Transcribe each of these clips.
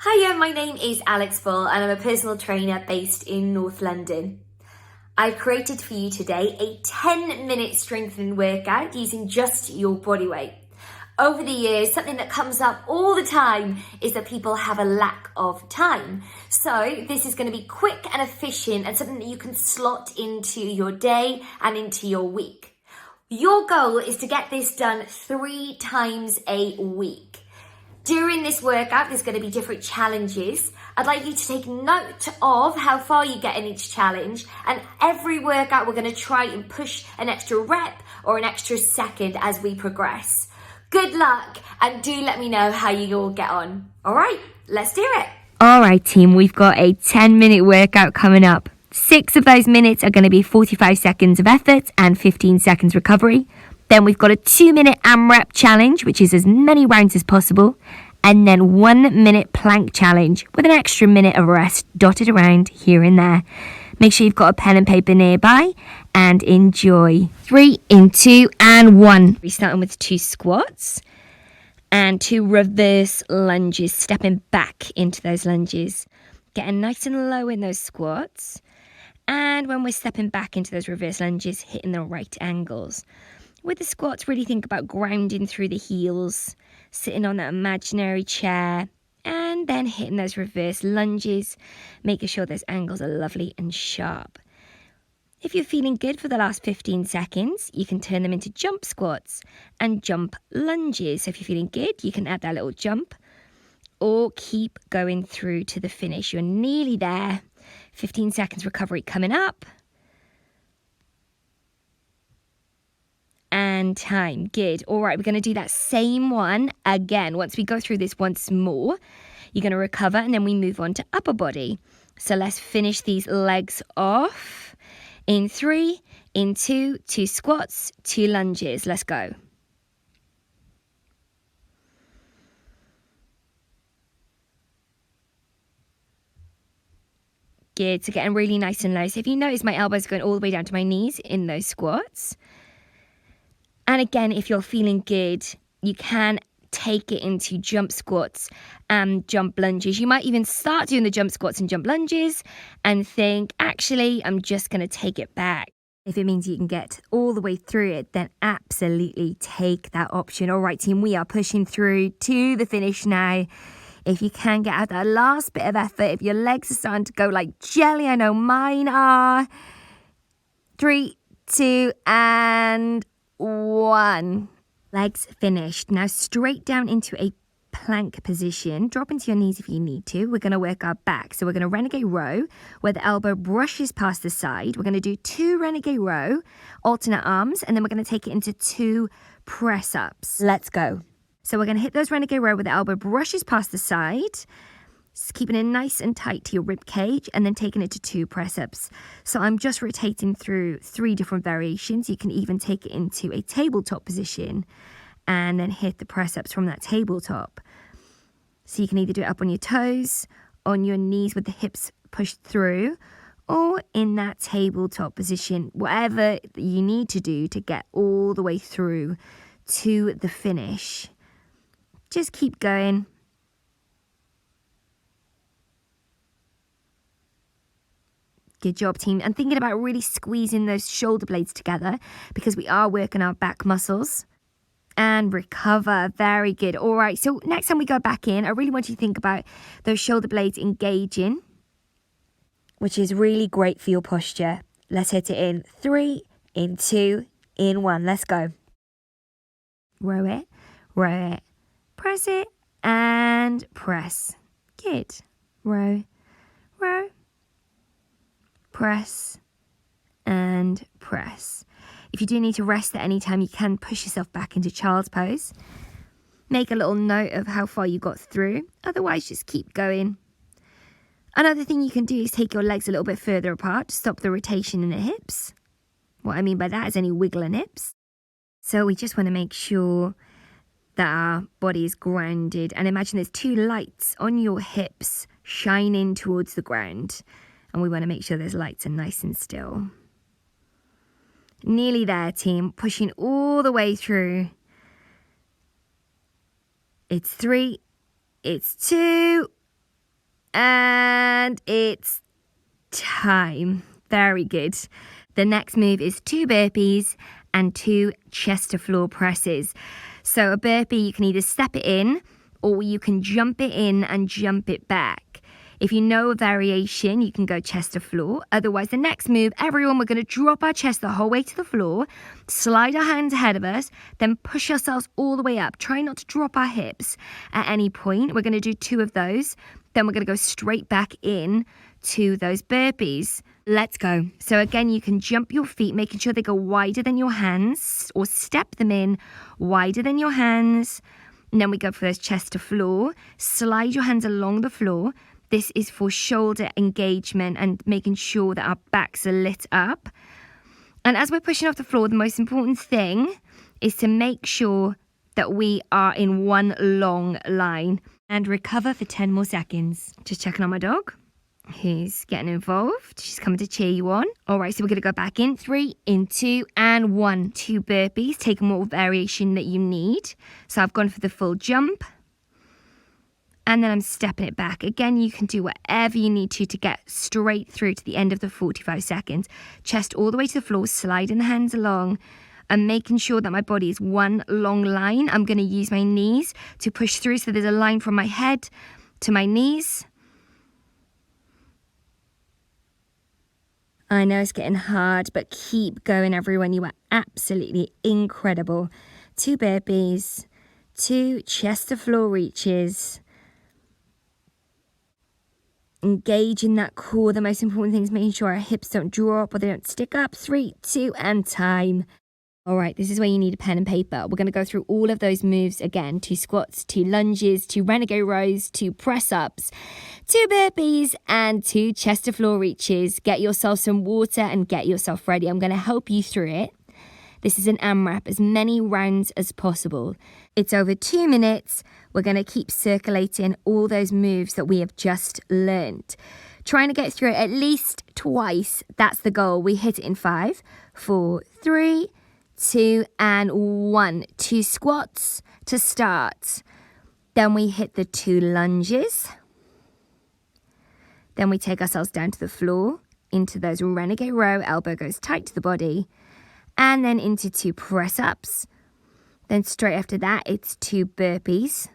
Hiya, my name is Alex Bull and I'm a personal trainer based in North London. I've created for you today a 10-minute strengthening workout using just your body weight. Over the years, something that comes up all the time is that people have a lack of time. So this is going to be quick and efficient and something that you can slot into your day and into your week. Your goal is to get this done 3 times a week. During this workout, there's going to be different challenges. I'd like you to take note of how far you get in each challenge, and every workout we're going to try and push an extra rep or an extra second as we progress. Good luck, and do let me know how you all get on. All right, let's do it. All right, team, we've got a 10-minute workout coming up. 6 of those minutes are going to be 45 seconds of effort and 15 seconds recovery. Then we've got a 2-minute AMRAP challenge, which is as many rounds as possible. And then 1-minute plank challenge with an extra minute of rest dotted around here and there. Make sure you've got a pen and paper nearby and enjoy. 3, 2, and 1. We're starting with 2 squats and 2 reverse lunges, stepping back into those lunges. Getting nice and low in those squats. And when we're stepping back into those reverse lunges, hitting the right angles. With the squats, really think about grounding through the heels, sitting on that imaginary chair, and then hitting those reverse lunges, making sure those angles are lovely and sharp. If you're feeling good for the last 15 seconds, you can turn them into jump squats and jump lunges. So if you're feeling good, you can add that little jump or keep going through to the finish. You're nearly there. 15 seconds recovery coming up. And time. Good. All right, we're going to do that same one again. Once we go through this once more, you're going to recover and then we move on to upper body. So let's finish these legs off. In 3, in 2, 2 squats, 2 lunges. Let's go. Good. So getting really nice and low. So if you notice, my elbows going all the way down to my knees in those squats. And again, if you're feeling good, you can take it into jump squats and jump lunges. You might even start doing the jump squats and jump lunges and think, actually, I'm just going to take it back. If it means you can get all the way through it, then absolutely take that option. All right, team, we are pushing through to the finish now. If you can get out that last bit of effort, if your legs are starting to go like jelly, I know mine are. 3, 2, and 1. Legs finished. Now straight down into a plank position. Drop into your knees if you need to. We're going to work our back. So we're going to Renegade Row where the elbow brushes past the side. We're going to do 2 Renegade Row, alternate arms, and then we're going to take it into 2 press-ups. Let's go. So we're going to hit those Renegade Row where the elbow brushes past the side. Just keeping it nice and tight to your rib cage and then taking it to 2 press-ups. So I'm just rotating through 3 different variations. You can even take it into a tabletop position and then hit the press-ups from that tabletop. So you can either do it up on your toes, on your knees with the hips pushed through, or in that tabletop position, whatever you need to do to get all the way through to the finish. Just keep going. Good job, team. And thinking about really squeezing those shoulder blades together because we are working our back muscles. And recover. Very good. All right. So next time we go back in, I really want you to think about those shoulder blades engaging, which is really great for your posture. Let's hit it in 3, in 2, in 1. Let's go. Row it, press it, and press. Good. Row, press, and press. If you do need to rest at any time, you can push yourself back into child's pose. Make a little note of how far you got through. Otherwise, just keep going. Another thing you can do is take your legs a little bit further apart to stop the rotation in the hips. What I mean by that is any wiggle in hips. So we just want to make sure that our body is grounded. And imagine there's 2 lights on your hips shining towards the ground. And we want to make sure those lights are nice and still. Nearly there, team. Pushing all the way through. It's 3. It's 2. And it's time. Very good. The next move is 2 burpees and 2 chest to floor presses. So a burpee, you can either step it in or you can jump it in and jump it back. If you know a variation, you can go chest to floor. Otherwise, the next move, everyone, we're going to drop our chest the whole way to the floor, slide our hands ahead of us, then push ourselves all the way up. Try not to drop our hips at any point. We're going to do 2 of those. Then we're going to go straight back in to those burpees. Let's go. So again, you can jump your feet, making sure they go wider than your hands, or step them in wider than your hands. And then we go for those chest to floor. Slide your hands along the floor. This is for shoulder engagement and making sure that our backs are lit up. And as we're pushing off the floor, the most important thing is to make sure that we are in one long line. And recover for 10 more seconds. Just checking on my dog. Who's getting involved. She's coming to cheer you on. All right, so we're going to go back in 3, in 2, and 1. 2 burpees. Take more variation that you need. So I've gone for the full jump. And then I'm stepping it back. Again, you can do whatever you need to get straight through to the end of the 45 seconds. Chest all the way to the floor, sliding the hands along. And making sure that my body is one long line. I'm going to use my knees to push through so there's a line from my head to my knees. I know it's getting hard, but keep going, everyone. You are absolutely incredible. 2 burpees, 2 chest to floor reaches. Engage in that core. The most important thing is making sure our hips don't drop or they don't stick up. 3, 2, and time. All right, this is where you need a pen and paper. We're going to go through all of those moves again. 2 squats, 2 lunges, 2 renegade rows, 2 press-ups, 2 burpees, and 2 chest to floor reaches. Get yourself some water and get yourself ready. I'm going to help you through it. This is an AMRAP, as many rounds as possible. It's over 2 minutes. We're going to keep circulating all those moves that we have just learned. Trying to get through it at least twice. That's the goal. We hit it in 5, 4, 3, 2, and 1. 2 squats to start. Then we hit the 2 lunges. Then we take ourselves down to the floor, into those renegade row, elbow goes tight to the body, and then into 2 press-ups. Then straight after that, it's 2 burpees.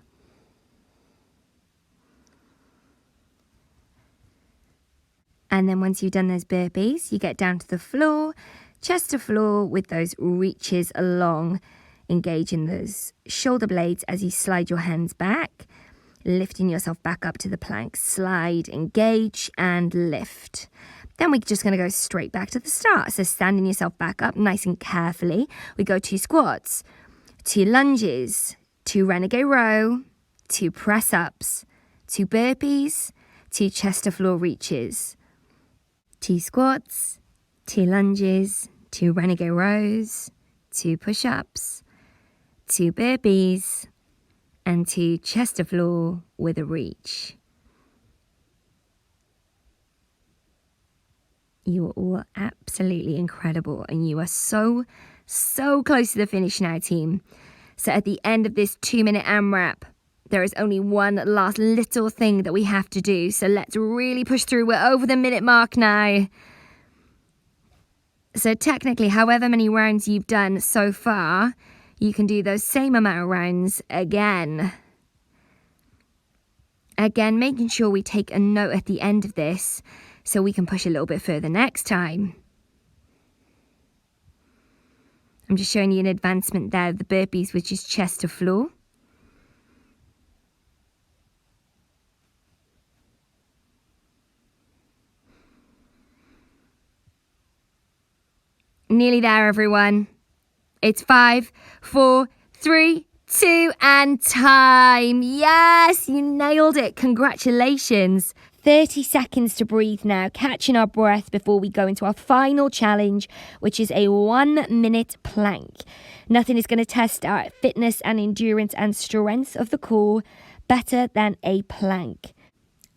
And then once you've done those burpees, you get down to the floor, chest to floor with those reaches along. Engage in those shoulder blades as you slide your hands back, lifting yourself back up to the plank. Slide, engage, and lift. Then we're just going to go straight back to the start. So standing yourself back up nice and carefully. We go 2 squats, 2 lunges, 2 renegade row, 2 press-ups, 2 burpees, 2 chest to floor reaches, 2 squats, 2 lunges, 2 renegade rows, 2 push-ups, 2 burpees, and 2 chest to floor with a reach. You are all absolutely incredible, and you are so close to the finish now, team. So at the end of this 2-minute AMRAP, there is only one last little thing that we have to do. So let's really push through. We're over the minute mark now. So technically, however many rounds you've done so far, you can do those same amount of rounds again. Again, making sure we take a note at the end of this so we can push a little bit further next time. I'm just showing you an advancement there of the burpees, which is chest to floor. Nearly there, everyone. It's 5, 4, 3, 2, and time. Yes, you nailed it. Congratulations. 30 seconds to breathe now, catching our breath before we go into our final challenge, which is a 1-minute plank. Nothing is going to test our fitness and endurance and strength of the core better than a plank.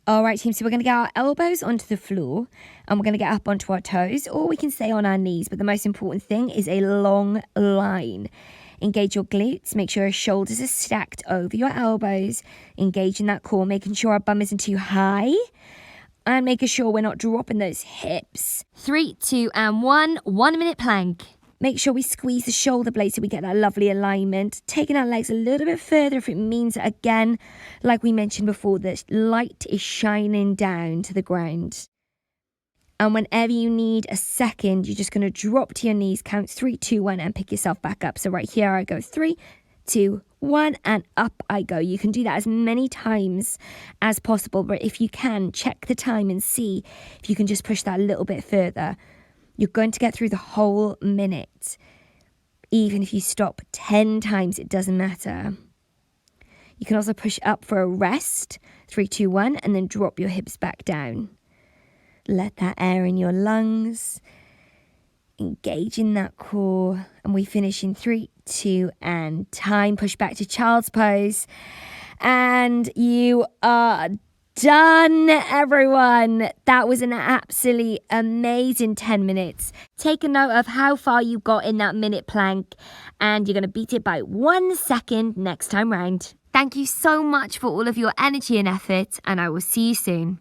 All right, team, so we're going to get our elbows onto the floor and we're going to get up onto our toes, or we can stay on our knees. But the most important thing is a long line. Engage your glutes. Make sure your shoulders are stacked over your elbows. Engaging that core, making sure our bum isn't too high. And making sure we're not dropping those hips. 3, 2, and 1. 1 minute plank. Make sure we squeeze the shoulder blades so we get that lovely alignment. Taking our legs a little bit further if it means that, again, like we mentioned before, the light is shining down to the ground. And whenever you need a second, you're just going to drop to your knees, count 3, 2, 1, and pick yourself back up. So right here I go 3, 2, 1, and up I go. You can do that as many times as possible, but if you can, check the time and see if you can just push that a little bit further. You're going to get through the whole minute. Even if you stop 10 times, it doesn't matter. You can also push up for a rest, 3, 2, 1, and then drop your hips back down. Let that air in your lungs. Engage in that core. And we finish in 3, 2, and time. Push back to child's pose. And you are done, everyone. That was an absolutely amazing 10 minutes. Take a note of how far you got in that minute plank, and you're going to beat it by 1 second next time round. Thank you so much for all of your energy and effort, and I will see you soon.